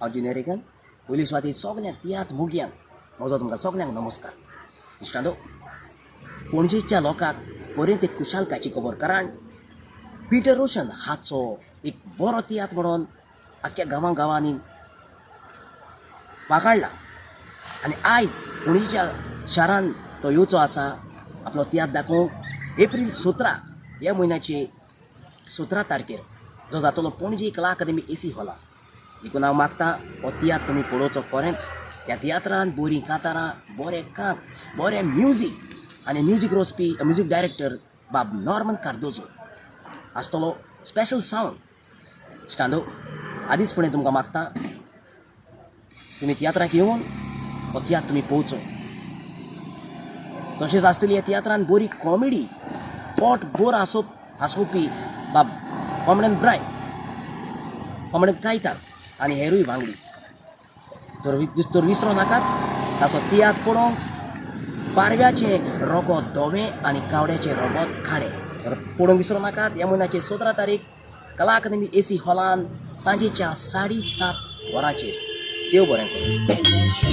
हांव जिनेरिकन पयलीं सुवातेर सगळ्या तियात्र मुग्यांक म्हजो तुमकां सगळ्यांक नमस्कार. इश्टांनो, पणजेच्या लोकांक बरेंच एक कुशालकायची खबर, कारण पिटर रोशन हाचो एक बरो तियात्र म्हणून आख्ख्या गांवांनी वागाडला आनी आयज पणजेच्या शारान तो येवचो आसा आपलो तियात्र दाखोवंक. एप्रील 17 ह्या म्हयन्याचे 17 तारखेर जो जातलो पणजे कला अकादेमी AC हॉलार. देखून हांव मागतां हो तियात्र तुमी पळोवचो खरेंच. ह्या तियात्रान बरीं कांतारां, बरें कांत, बरें म्युजीक आनी म्युजीक रोचपी म्युजीक डायरेक्टर बाब नॉर्मन कार्दोजो आसतलो. Special sound. इश्टांनो, आदींच फुडें तुमकां मागतां तुमी तियात्राक येवन हो तियात्र तुमी पळोवचो. तशेंच आसतली ह्या तियात्रान बरी कॉमेडी, पोट बोर हांसोवपी बाब कॉमेडियन ब्रायन, कॉमेडियन कायतार आनी हेरूय वांगडी. तर विसरो नाकात ताचो तियात्र पळोवंक. पारव्याचें रगत धवें आनी कावड्याचें रगत खाडें. तर पळोवंक विसरो नाकात. ह्या म्हयन्याचे 17 तारीख कला अकादेमी AC हॉलान सांजेच्या 7:30 वरांचेर. देव बरें करूं.